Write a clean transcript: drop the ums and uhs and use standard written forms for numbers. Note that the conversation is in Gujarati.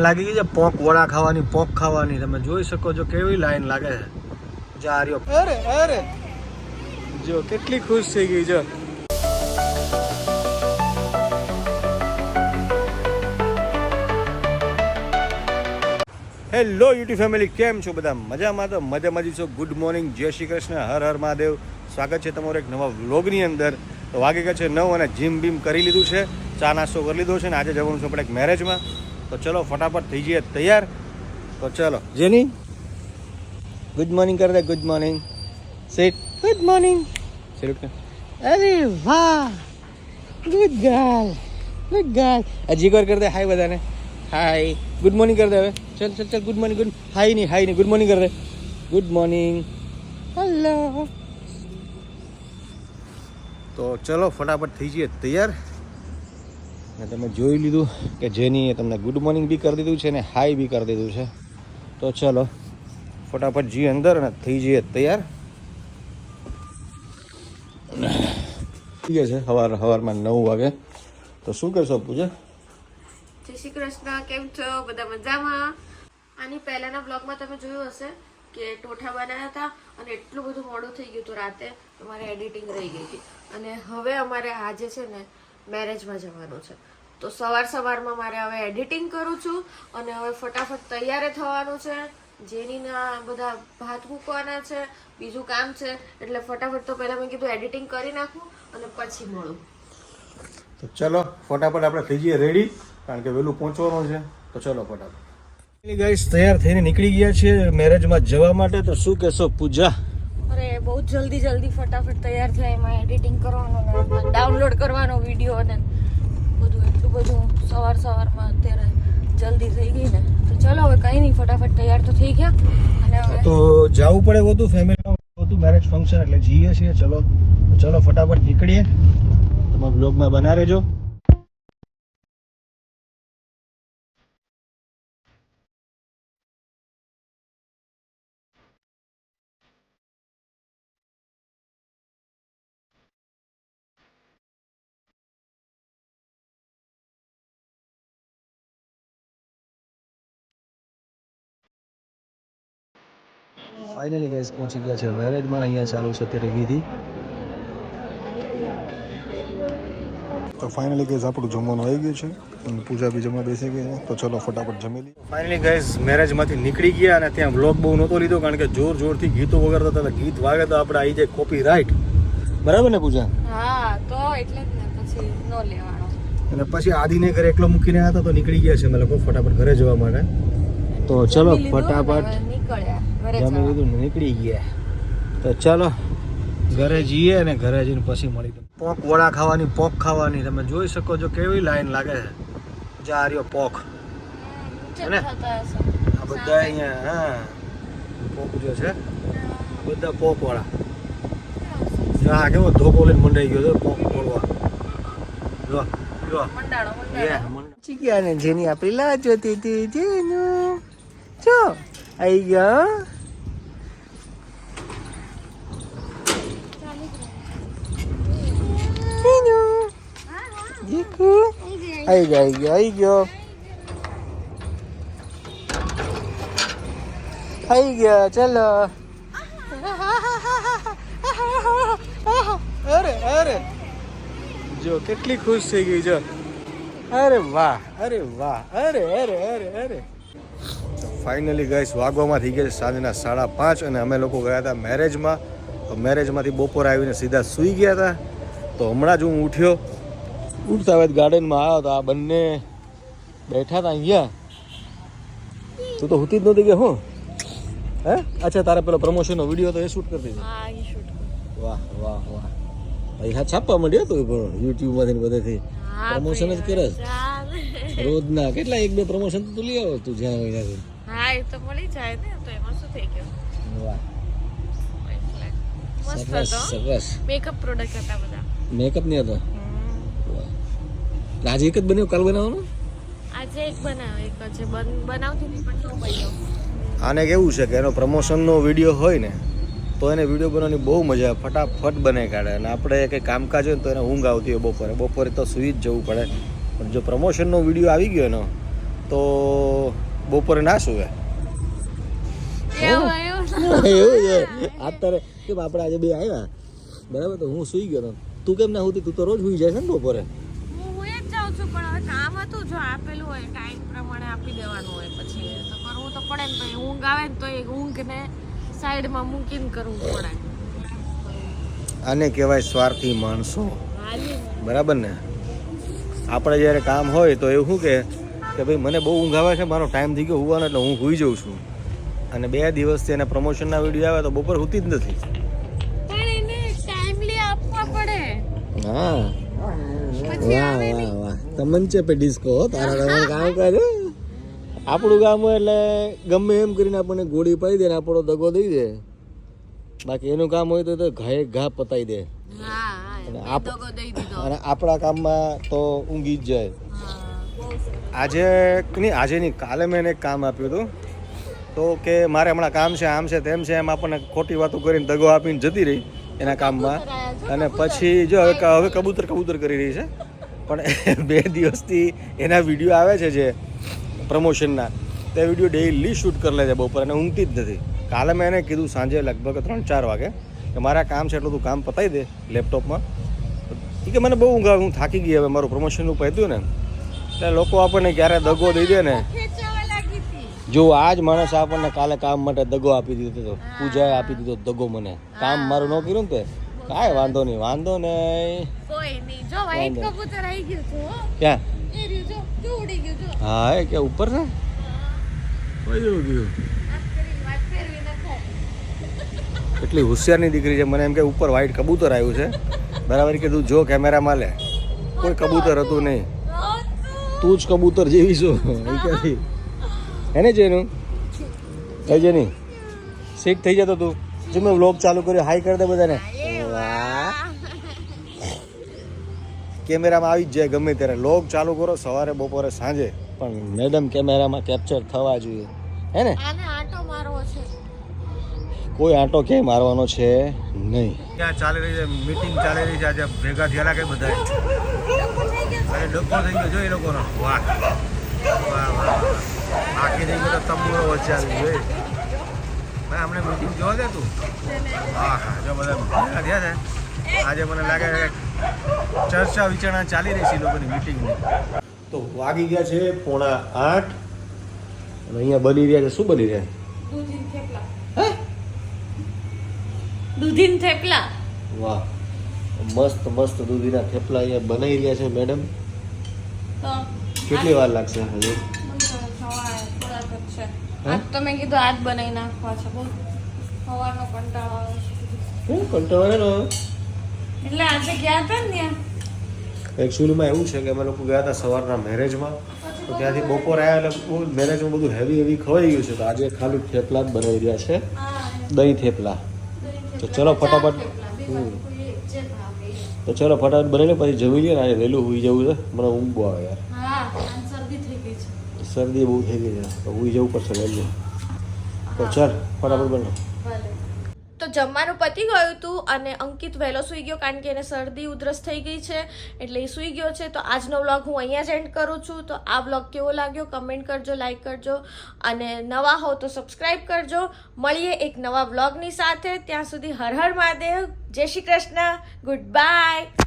લાગી ગઈ છે પોંક વડા ખાવાની, પોંક ખાવાની. તમે જોઈ શકો છો કેવી લાઈન લાગે છે. જા રહ્યો, અરે અરે જો કેટલી ખુશ થઈ ગઈ જો. હેલો યુટ્યુબ ફેમિલી, કેમ છો બધા? મજામાં? તો મજામાં જ છો. ગુડ મોર્નિંગ, જય શ્રી કૃષ્ણ, હર હર મહાદેવ. સ્વાગત છે તમારો એક નવા વ્લોગની અંદર. તો વાગી ગયા છે 9 અને જીમ બીમ કરી લીધું છે, ચા નાસ્તો કરી લીધો છે ને આજે જવાનું છે આપણે એક મેરેજમાં. તો ચલો ફટાફટ થઈ જઈએ તૈયાર. તો ચલો જેની ગુડ મોર્નિંગ કરી દે. ગુડ મોર્નિંગ, સેટ. ગુડ મોર્નિંગ, સેટ. અરે વાહ, ગુડ ગર્લ, ગુડ ગર્લ. હજી એક વાર કરી દે હાય બધાને. હાય, ગુડ મોર્નિંગ કરી દે હવે. ચલ ચલ ચલ, ગુડ મોર્નિંગ. ગુડ હાય નહીં, ગુડ મોર્નિંગ કરી દે. Good morning, hello. તો ચલો ફટાફટ થઈ જઈએ તૈયાર. ને તમે જોઈ લીધું કે જેની તમને ગુડ મોર્નિંગ બી કરી દીધું છે ને હાય બી કરી દીધું છે. તો ચલો ફટાફટ જઈએ અંદર અને થઈ જઈએ તૈયાર. ઠીક છે, સવારમાં 9 વાગે. તો શું કરશો પૂજા? જય શ્રી કૃષ્ણ, કેમ છો બધા? મજામાં? આની પહેલાના બ્લોગમાં તમે જોયું હશે કે ટોઠા બનાવ્યા હતા અને એટલું બધું મોડું થઈ ગયું હતું રાતે, અમારે એડિટિંગ રહી ગઈ હતી. અને હવે અમારે આજે છે ને મેરેજમાં જવાનું છે. તો સવારમાં મારે હવે એડિટિંગ કરું છું અને હવે ફટાફટ તૈયાર થવાનું છે. જેનીના બધા ભાત મૂકવાના છે, બીજું કામ છે, એટલે ફટાફટ. તો પહેલા મેં કીધું એડિટિંગ કરી નાખું અને પછી મળું. તો ચલો ફટાફટ આપણે થઈ જઈએ રેડી, કારણ કે વહેલું પહોંચવાનું છે. તો ચલો ફટાફટ ગાઈસ તૈયાર થઈને નીકળી ગયા છીએ મેરેજમાં જવા માટે. તો શું કહેશો પૂજા? અરે બહુ જલ્દી ફટાફટ તૈયાર થાય. એમાં એડિટિંગ કરવાનું, ડાઉનલોડ કરવાનો વિડીયો અને એટલું બધું સવારમાં અત્યારે જલ્દી થઈ ગઈ ને. તો ચલો હવે કંઈ નહીં, ફટાફટ તૈયાર તો થઈ ગયા. અને હવે તો જવું પડે બધું ફેમિલીમાં, બધું મેરેજ ફંક્શન એટલે જઈએ છીએ. ચલો ફટાફટ નીકળીએ. તમે બ્લોગમાં બના રહેજો. ફાઇનલી ગાઈસ પહોંચી ગયા છે મેરેજમાં. અહીંયા ચાલુ છે અત્યારે વિધિ. તો ફાઇનલી ગાઈસ આપણું જમવાનું આવી ગયું છે અને પૂજા બી જમવા બેસી ગઈ છે. તો ચલો ફટાફટ જમી લઈએ. ફાઇનલી ગાઈસ મેરેજમાંથી નીકળી ગયા અને ત્યાં વ્લોગ બહુ નહોતો લીધો, કારણ કે જોરથી ગીતો વગાડતા હતા. ગીત વાગે તો આપણે આવી જાય કોપી રાઈટ. બરાબર ને પૂજા? હા, તો એટલે જ ને પછી નો લેવાનો. અને પછી આદિને ઘરે એકલો મૂકીને આવ્યા હતા. તો નીકળી ગયા છે અમે લોકો ફટાફટ ઘરે જવા માટે. તો ચલો ફટાફટ જમી લીધું ને નીકળી ગયા. તો ચાલો ઘરે જઈએ અને ઘરે જઈને પછી મળી. પોંક વડા ખાવાની, પોંક ખાવાની. તમે જોઈ શકો છો કેવી લાઈન લાગે છે. જા રહ્યો પોંક ને આ બધા અહીંયા. હા, પોંક જો છે બધા પોંક વાળા. હા, કેવો ધોકો લઈને મંડાઈ ગયો છે પોંક ફોડવા. જો ગયા ને જેની આપણી લાજ જોતી હતી. જેનું જો આવી ગયો. આવી ગયો. ચલો. અરે જો કેટલી ખુશ થઈ ગઈ જો. અરે વાહ, અરે વાહ, અરે ફાઇનલી ગાઈસ વાગવામાં થઈ ગયા છે સાંજના 5:30 અને અમે લોકો ગયા હતા મેરેજમાં. મેરેજમાંથી બપોરે આવીને સીધા સૂઈ ગયા હતા. તો હમણાં જ હું ઉઠતા હવે ગાર્ડનમાં આવ્યો તો આ બંને બેઠા હતા અહીંયા. તું તો હોતી જ નહોતી કે હું? હે, અચ્છા, તારે પેલો પ્રમોશનનો વિડીયો તો એ શૂટ કરતી હતી? હા, એ શૂટ. વાહ ભાઈ, હા છાપવા માંડ્યો તો યુટ્યુબમાંથી બધેથી પ્રમોશન જ કરે રોજના. કેટલા 1-2 પ્રમોશન તો લઈ આવો તું જ્યાં હોય ત્યાંથી. હા, એ તો મળી જાય ને. તો એમાં શું થઈ ગયું? વાહ, સરસ. મેકઅપ પ્રોડક્ટ હતા બધા. મેકઅપ નહીં હતો? આજે એક જ બન્યો, કાલ બનાવવાનો? આજે એક બનાવ્યો, એક છે બનાવતી હતી પણ ન બન્યો. આને કેવું છે કે એનો પ્રમોશનનો વિડીયો હોય ને તો એને વિડીયો બનાવવાની બહુ મજા આવે, ફટાફટ બનાવી કાઢે. અને આપણે કંઈ કામકાજ હોય ને તો એને ઊંઘ આવતી હોય બપોરે તો સૂઈ જ જવું પડે. પણ જો પ્રમોશનનો વિડીયો આવી ગયો ને તો બપોરે ના સુવે એવું એવું છે અત્યારે કેમ આપણે આજે બે આવ્યા બરાબર તો હું સુઈ ગયો તું કેમ ના હોતી તું તો રોજ સુઈ જાય છે ને બપોરે હું જ જાઉં છું પણ હવે કામ હતું જો આપેલું હોય ટાઈમ પ્રમાણે આપી દેવાનું હોય પછી તો કરવું તો પડે ને પછી ઊંઘ આવે ને તો એ ઊંઘને સાઈડમાં મૂકીને કરવું પડે આને કહેવાય સ્વાર્થી માણસો બરાબર ને આપણે જ્યારે કામ હોય તો એવું શું કે ભાઈ મને બહુ ઊંઘ આવે છે મારો ટાઈમ થઈ ગયો હોવાનો એટલે હું સૂઈ જાઉં છું અને 2 દિવસથી એના પ્રમોશનના વિડીયો આવે તો બપોર હોતી જ નથી પણ એને ટાઈમલી આપવા પડે હા પછી આવે નહીં વાહ તમને છે પે ડિસ્કો તારા તમે કામ કરે આપણું કામ હોય એટલે ગમે એમ કરીને આપણને ગોળી પાડી દે ને આપણો દગો દઈ દે બાકી એનું કામ હોય તો ઘાએ ઘા પતાવી દે હા અને હા દગો દઈ દીધો અને આપણા કામમાં તો ઊંઘી જ જાય આજે નહીં કાલે મેં એને એક કામ આપ્યું હતું તો કે મારે હમણાં કામ છે આમ છે તેમ છે એમ આપણને ખોટી વાતો કરીને દગો આપીને જતી રહી એના કામમાં અને પછી જો હવે કબૂતર કરી રહી છે પણ 2 દિવસથી એના વિડીયો આવે છે જે પ્રમોશનના તે વિડીયો ડેઈલી શૂટ કરી લે છે બપોર અને ઊંઘતી જ નથી કાલે મેં એને કીધું સાંજે લગભગ 3-4 વાગે કે મારા કામ છે એટલું તું કામ પતાવી દે લેપટોપમાં કે મને બહુ ઊંઘ આવે હું થાકી ગઈ હવે મારું પ્રમોશનનું પત્યું ને એટલે લોકો આપણને ક્યારે દગો દઈ દે ને જો આજ માણસ આપણને કાલે કામ માટે દગો આપી દીધો હતો પૂજાએ આપી દીધો દગો મને કામ મારું ન કર્યું ને તે કાંઈ વાંધો નહીં કોઈ નહીં જો વ્હાઈટ કબૂતર આવી ગયું છે હો ક્યાં એ રહ્યું જો ઉડી ગયું જો હા એ કે ઉપર છે કયું ગયું વાત ફેરવી નખાય એટલી હોશિયારની દીકરી છે મને એમ કે ઉપર વ્હાઈટ કબૂતર આવ્યું છે બરાબર કીધું જો કેમેરામાં લે કોઈ કબૂતર હતું નહીં તું જ કબૂતર જેવી છો એ ક્યાંથી એને જેનું કઈ છે નહીં સીટ થઈ જતો તું જો મેં વ્લોગ ચાલુ કર્યો હાઈ કરી દે બધાને કેમેરામાં આવી જ જાય ગમે ત્યારે વ્લોગ ચાલુ કરો સવારે બપોરે સાંજે પણ મેડમ કેમેરામાં કેપ્ચર થવા જોઈએ હે ને આને આંટો મારવો છે કોઈ આંટો ક્યાંય મારવાનો છે નહીં ક્યાં ચાલી રહી છે મીટિંગ ચાલી રહી છે આજે ભેગા થયેલા કે બધા અરે ડબ્બો થઈ ગયો જો એ લોકોનો વાહ વાહ વાહ આખી થઈ ગયો તો તંબુરો વચ્ચે આવી ગયો ભાઈ હમણાં મીટિંગ જોવા દે તું હા હા જો બધા ભેગા થયા છે આજે મને લાગે છે ચર્ચા વિચારણા ચાલી રહી છે લોકોની મીટિંગની તો વાગી ગયા છે 7:45 અને અહીંયા બની રહ્યા છે શું બની રહ્યા દૂધીન થેપલા વાહ મસ્ત દૂધીના થેપલા અહીંયા બનાવી રહ્યા છે મેડમ તો કેટલી વાર લાગશે હજુ આજ તો મેં કીધું આજ બનાવી નાખવા છે બોલ સવારનો કંટાળો આવે છે કંટાળો એટલે આજે ગયા હતા ને ત્યાં એકચ્યુઅલીમાં એવું છે કે અમે લોકો ગયા હતા સવારના મેરેજમાં તો ત્યાંથી બપોર આવ્યા એટલે બહુ મેરેજમાં બધું હેવી ખવાઈ ગયું છે તો આજે ખાલી થેપલા જ બનાવી રહ્યા છે દહીં થેપલા તો ચલો ફટાફટ તો ચલો ફટાફટ બનાવી લે પછી જમી લઈએ ને આજે વહેલું હોઈ જવું છે મને ઊંઘ બહુ આવે યાર શરદી થઈ ગઈ છે શરદી બહુ થઈ ગઈ છે તો હોઈ જવું પડશે વહેલું તો ચાલ ફટાફટ બનો તો જમવાનું પતી ગયું હતું અને અંકિત વહેલો સૂઈ ગયો કારણ કે એને શરદી ઉધરસ થઈ ગઈ છે એટલે એ સૂઈ ગયો છે તો આજનો વ્લોગ હું અહીંયા જ એન્ડ કરું છું તો આ વ્લોગ કેવો લાગ્યો કમેન્ટ કરજો લાઈક કરજો અને નવા હો તો સબસ્ક્રાઈબ કરજો મળીએ એક નવા વ્લોગની સાથે ત્યાં સુધી હર હર મહાદેવ જય શ્રી કૃષ્ણ ગુડ બાય